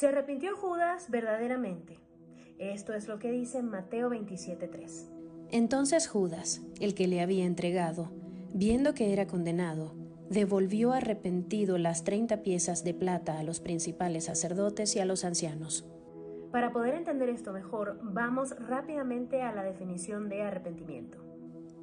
¿Se arrepintió Judas verdaderamente? Esto es lo que dice Mateo 27:3. Entonces Judas, el que le había entregado, viendo que era condenado, devolvió arrepentido las 30 piezas de plata a los principales sacerdotes y a los ancianos. Para poder entender esto mejor, vamos rápidamente a la definición de arrepentimiento.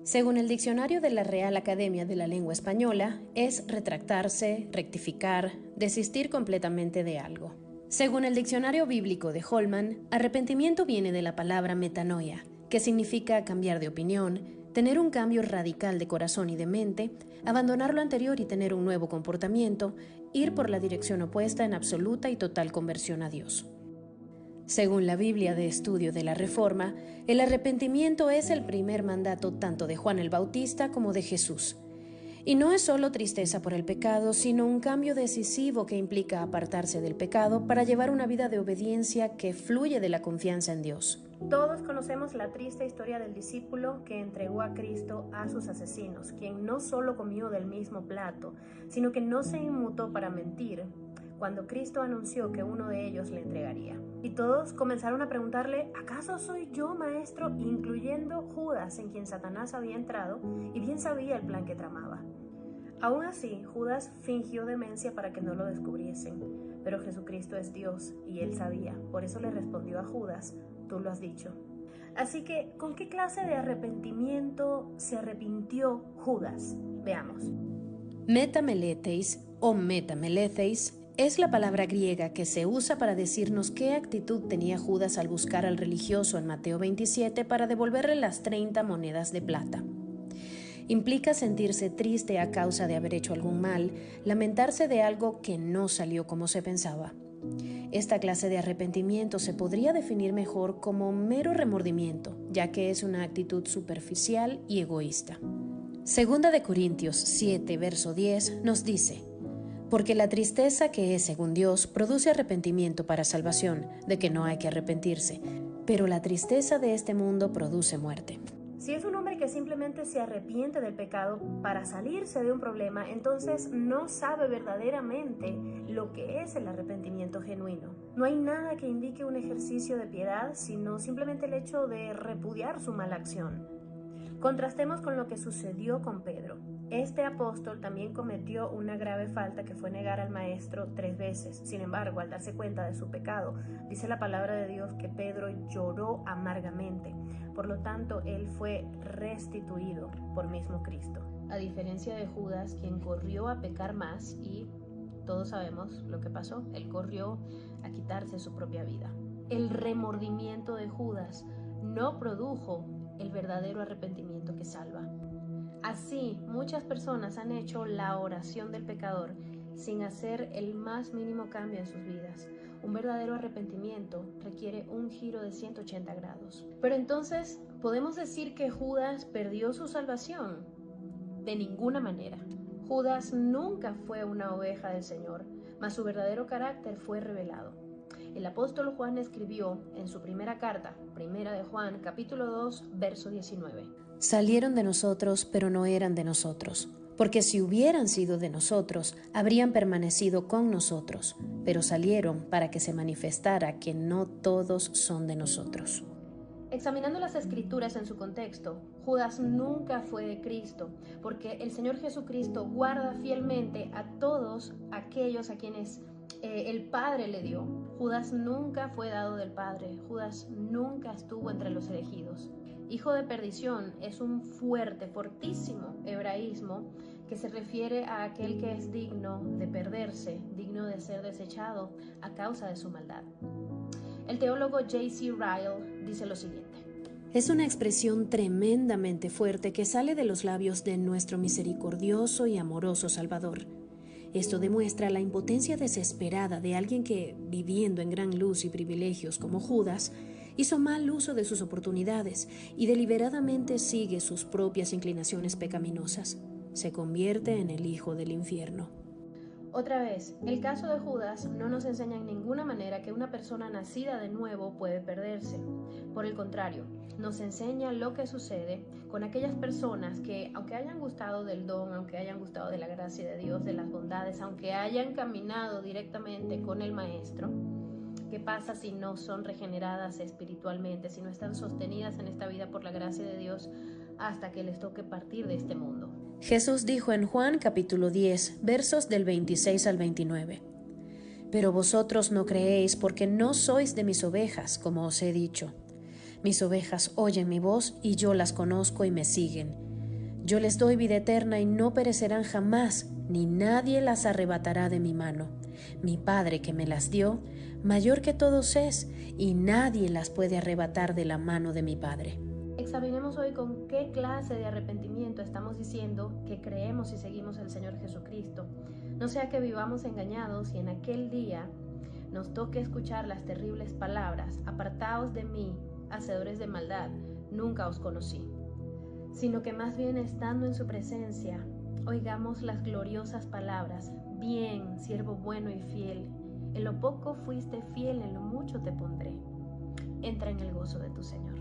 Según el diccionario de la Real Academia de la Lengua Española, es retractarse, rectificar, desistir completamente de algo. Según el diccionario bíblico de Holman, arrepentimiento viene de la palabra metanoia, que significa cambiar de opinión, tener un cambio radical de corazón y de mente, abandonar lo anterior y tener un nuevo comportamiento, ir por la dirección opuesta en absoluta y total conversión a Dios. Según la Biblia de Estudio de la Reforma, el arrepentimiento es el primer mandato tanto de Juan el Bautista como de Jesús. Y no es solo tristeza por el pecado, sino un cambio decisivo que implica apartarse del pecado para llevar una vida de obediencia que fluye de la confianza en Dios. Todos conocemos la triste historia del discípulo que entregó a Cristo a sus asesinos, quien no solo comió del mismo plato, sino que no se inmutó para mentir cuando Cristo anunció que uno de ellos le entregaría. Y todos comenzaron a preguntarle, ¿acaso soy yo, maestro? Incluyendo Judas, en quien Satanás había entrado y bien sabía el plan que tramaba. Aún así, Judas fingió demencia para que no lo descubriesen, pero Jesucristo es Dios y él sabía, por eso le respondió a Judas, tú lo has dicho. Así que, ¿con qué clase de arrepentimiento se arrepintió Judas? Veamos. Metameletheis o metameletheis es la palabra griega que se usa para decirnos qué actitud tenía Judas al buscar al religioso en Mateo 27 para devolverle las 30 monedas de plata. Implica sentirse triste a causa de haber hecho algún mal, lamentarse de algo que no salió como se pensaba. Esta clase de arrepentimiento se podría definir mejor como mero remordimiento, ya que es una actitud superficial y egoísta. Segunda de Corintios 7, verso 10 nos dice: porque la tristeza que es según Dios produce arrepentimiento para salvación, de que no hay que arrepentirse, pero la tristeza de este mundo produce muerte. Si es un hombre que simplemente se arrepiente del pecado para salirse de un problema, entonces no sabe verdaderamente lo que es el arrepentimiento genuino. No hay nada que indique un ejercicio de piedad, sino simplemente el hecho de repudiar su mala acción. Contrastemos con lo que sucedió con Pedro. Este apóstol también cometió una grave falta que fue negar al maestro 3 veces. Sin embargo, al darse cuenta de su pecado, dice la palabra de Dios que Pedro lloró amargamente. Por lo tanto, él fue restituido por mismo Cristo. A diferencia de Judas, quien corrió a pecar más y todos sabemos lo que pasó. Él corrió a quitarse su propia vida. El remordimiento de Judas no produjo el verdadero arrepentimiento que salva. Así, muchas personas han hecho la oración del pecador sin hacer el más mínimo cambio en sus vidas. Un verdadero arrepentimiento requiere un giro de 180 grados. Pero entonces, ¿podemos decir que Judas perdió su salvación? De ninguna manera. Judas nunca fue una oveja del Señor, mas su verdadero carácter fue revelado. El apóstol Juan escribió en su primera carta, Primera de Juan, capítulo 2, verso 19. Salieron de nosotros, pero no eran de nosotros, porque si hubieran sido de nosotros, habrían permanecido con nosotros, pero salieron para que se manifestara que no todos son de nosotros. Examinando las Escrituras en su contexto, Judas nunca fue de Cristo, porque el Señor Jesucristo guarda fielmente a todos aquellos a quienes el Padre le dio. Judas nunca fue dado del Padre, Judas nunca estuvo entre los elegidos. Hijo de perdición es un fuerte, fortísimo hebraísmo que se refiere a aquel que es digno de perderse, digno de ser desechado a causa de su maldad. El teólogo J.C. Ryle dice lo siguiente: es una expresión tremendamente fuerte que sale de los labios de nuestro misericordioso y amoroso Salvador. Esto demuestra la impotencia desesperada de alguien que, viviendo en gran luz y privilegios como Judas, hizo mal uso de sus oportunidades y deliberadamente sigue sus propias inclinaciones pecaminosas. Se convierte en el hijo del infierno. Otra vez, el caso de Judas no nos enseña en ninguna manera que una persona nacida de nuevo puede perderse. Por el contrario, nos enseña lo que sucede con aquellas personas que, aunque hayan gustado del don, aunque hayan gustado de la gracia de Dios, de las bondades, aunque hayan caminado directamente con el Maestro, ¿Qué pasa si no son regeneradas espiritualmente, si no están sostenidas en esta vida por la gracia de Dios hasta que les toque partir de este mundo? Jesús dijo en Juan capítulo 10, versos del 26 al 29. Pero vosotros no creéis porque no sois de mis ovejas, como os he dicho. Mis ovejas oyen mi voz y yo las conozco y me siguen. Yo les doy vida eterna y no perecerán jamás, ni nadie las arrebatará de mi mano. Mi Padre que me las dio, mayor que todos es, y nadie las puede arrebatar de la mano de mi Padre. Examinemos hoy con qué clase de arrepentimiento estamos diciendo que creemos y seguimos al Señor Jesucristo. No sea que vivamos engañados y en aquel día nos toque escuchar las terribles palabras: apartaos de mí, hacedores de maldad, nunca os conocí. Sino que más bien estando en su presencia, oigamos las gloriosas palabras: bien, siervo bueno y fiel, en lo poco fuiste fiel, en lo mucho te pondré. Entra en el gozo de tu Señor.